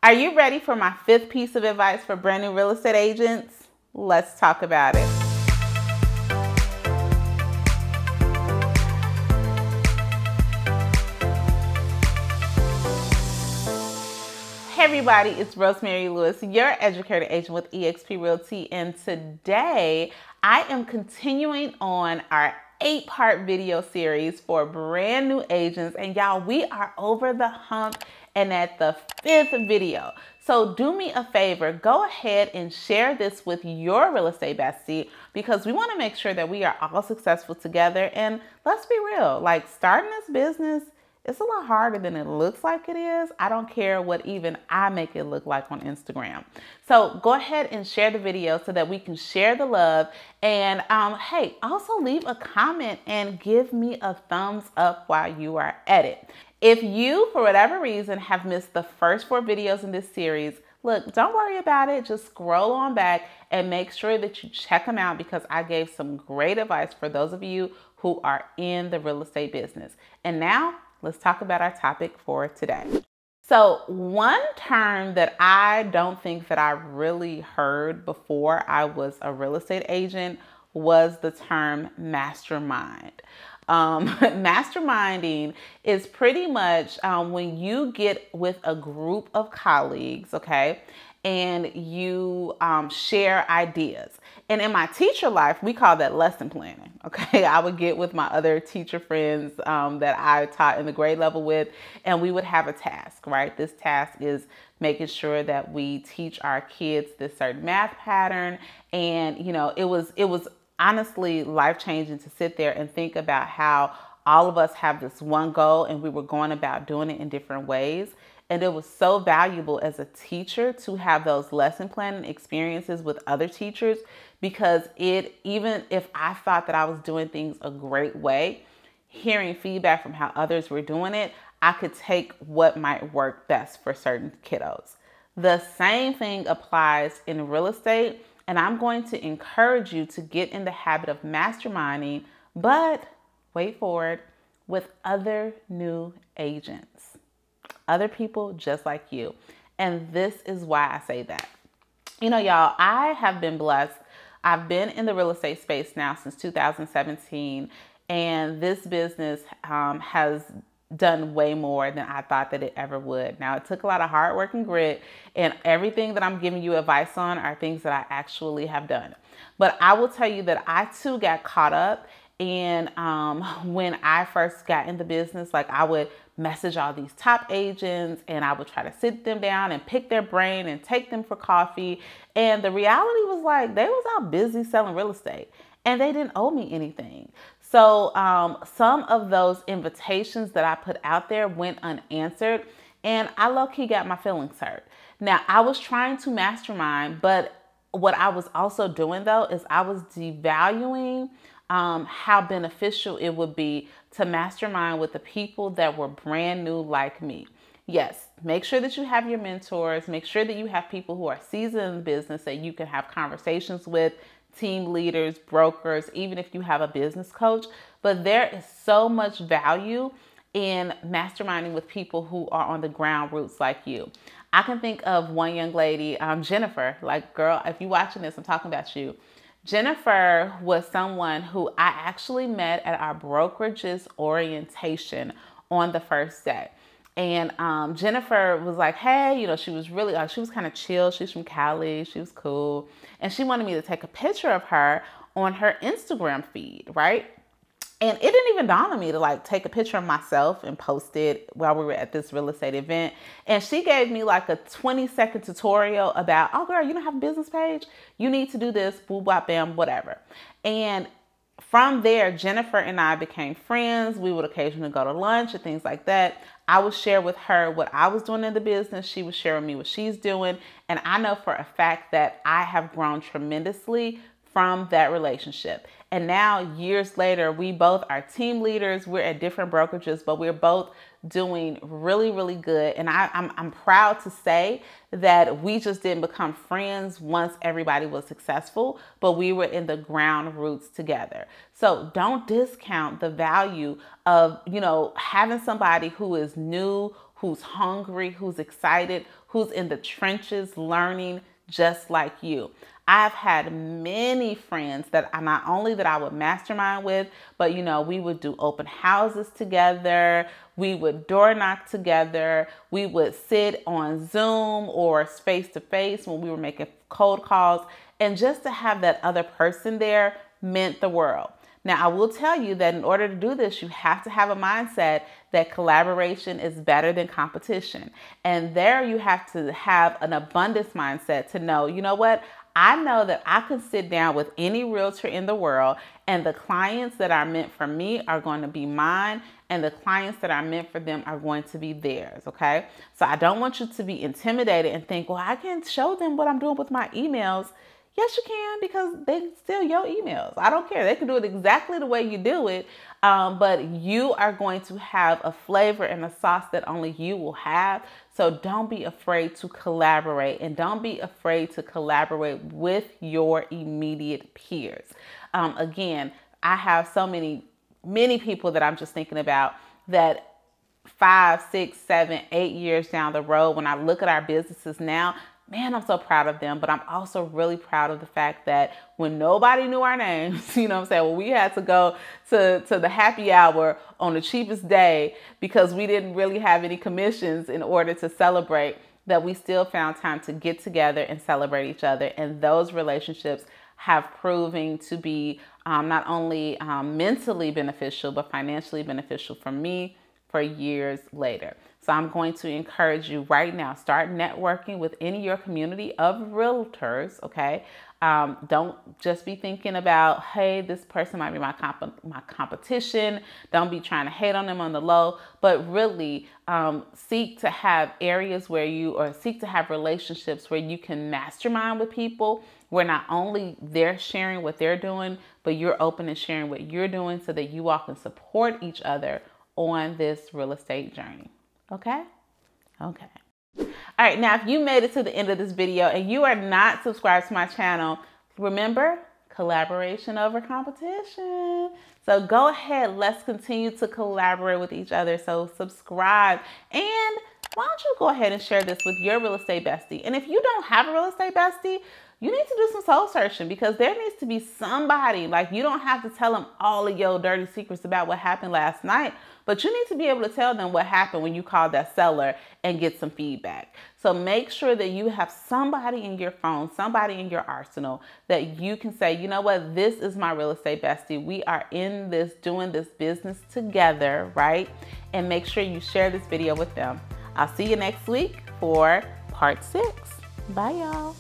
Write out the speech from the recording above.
Are you ready for my 5th piece of advice for brand new real estate agents? Let's talk about it. Hey everybody, it's Rosemary Lewis, your educator agent with eXp Realty, and today I am continuing on our 8-part video series for brand new agents. And y'all, we are over the hump and at the 5th video. So do me a favor, go ahead and share this with your real estate bestie, because we want to make sure that we are all successful together. And let's be real, like, starting this business, it's a lot harder than it looks like it is. I don't care what even I make it look like on Instagram. So go ahead and share the video so that we can share the love. And hey, also leave a comment and give me a thumbs up while you are at it. If you, for whatever reason, have missed the first 4 videos in this series, look, don't worry about it. Just scroll on back and make sure that you check them out, because I gave some great advice for those of you who are in the real estate business. And now, let's talk about our topic for today. So one term that I don't think that I really heard before I was a real estate agent was the term mastermind. Masterminding is pretty much when you get with a group of colleagues, okay, and you share ideas. And in my teacher life, we call that lesson planning, okay? I would get with my other teacher friends that I taught in the grade level with, and we would have a task, right? This task is making sure that we teach our kids this certain math pattern. And, you know, it was honestly life-changing to sit there and think about how all of us have this one goal and we were going about doing it in different ways. And it was so valuable as a teacher to have those lesson planning experiences with other teachers, because even if I thought that I was doing things a great way, hearing feedback from how others were doing it, I could take what might work best for certain kiddos. The same thing applies in real estate, and I'm going to encourage you to get in the habit of masterminding, but wait for it, with other new agents. Other people just like you. And this is why I say that. You know, y'all, I have been blessed. I've been in the real estate space now since 2017, and this business has done way more than I thought that it ever would. Now, it took a lot of hard work and grit, and everything that I'm giving you advice on are things that I actually have done. But I will tell you that I too got caught up in when I first got in the business. Like, I would message all these top agents and I would try to sit them down and pick their brain and take them for coffee. And the reality was, like, they was out busy selling real estate and they didn't owe me anything. So some of those invitations that I put out there went unanswered, and I low-key got my feelings hurt. Now, I was trying to mastermind, but what I was also doing though is I was devaluing how beneficial it would be to mastermind with the people that were brand new like me. Yes, make sure that you have your mentors. Make sure that you have people who are seasoned in business that you can have conversations with, team leaders, brokers, even if you have a business coach. But there is so much value in masterminding with people who are on the ground roots like you. I can think of one young lady, Jennifer. Like, girl, if you're watching this, I'm talking about you. Jennifer was someone who I actually met at our brokerage's orientation on the first day. And Jennifer was like, hey, you know, she was really, she was kind of chill. She's from Cali. She was cool. And she wanted me to take a picture of her on her Instagram feed, right? And it didn't even dawn on me to, like, take a picture of myself and post it while we were at this real estate event. And she gave me like a 20-second tutorial about, oh girl, you don't have a business page? You need to do this, boo, bop, bam, whatever. And from there, Jennifer and I became friends. We would occasionally go to lunch and things like that. I would share with her what I was doing in the business. She would share with me what she's doing. And I know for a fact that I have grown tremendously from that relationship. And now, years later, we both are team leaders. We're at different brokerages, but we're both doing really, really good. And I'm proud to say that we just didn't become friends once everybody was successful, but we were in the ground roots together. So don't discount the value of, you know, having somebody who is new, who's hungry, who's excited, who's in the trenches learning just like you. I've had many friends that not only that I would mastermind with, but we would do open houses together. We would door knock together. We would sit on Zoom or face to face when we were making cold calls. And just to have that other person there meant the world. Now, I will tell you that in order to do this, you have to have a mindset that collaboration is better than competition. And there you have to have an abundance mindset to know, you know what? I know that I can sit down with any realtor in the world, and the clients that are meant for me are going to be mine, and the clients that are meant for them are going to be theirs, okay? So I don't want you to be intimidated and think, well, I can show them what I'm doing with my emails. Yes, you can, because they still your emails. I don't care. They can do it exactly the way you do it, but you are going to have a flavor and a sauce that only you will have. So don't be afraid to collaborate, and don't be afraid to collaborate with your immediate peers. Again, I have so many people that I'm just thinking about that 5, 6, 7, 8 years down the road, when I look at our businesses now, man, I'm so proud of them. But I'm also really proud of the fact that when nobody knew our names, you know what I'm saying? Well, we had to go to the happy hour on the cheapest day because we didn't really have any commissions in order to celebrate, that we still found time to get together and celebrate each other. And those relationships have proven to be not only mentally beneficial, but financially beneficial for me for years later. So I'm going to encourage you right now, start networking within your community of realtors, okay? Don't just be thinking about, hey, this person might be my competition. Don't be trying to hate on them on the low, but really seek to have areas seek to have relationships where you can mastermind with people, where not only they're sharing what they're doing, but you're open and sharing what you're doing, so that you all can support each other on this real estate journey. Okay? Okay. All right, now if you made it to the end of this video and you are not subscribed to my channel, remember, collaboration over competition. So go ahead, let's continue to collaborate with each other. So subscribe, and why don't you go ahead and share this with your real estate bestie. And if you don't have a real estate bestie, you need to do some soul searching, because there needs to be somebody, like, you don't have to tell them all of your dirty secrets about what happened last night, but you need to be able to tell them what happened when you called that seller and get some feedback. So make sure that you have somebody in your phone, somebody in your arsenal that you can say, you know what, this is my real estate bestie. We are in this, doing this business together, right? And make sure you share this video with them. I'll see you next week for part 6. Bye, y'all.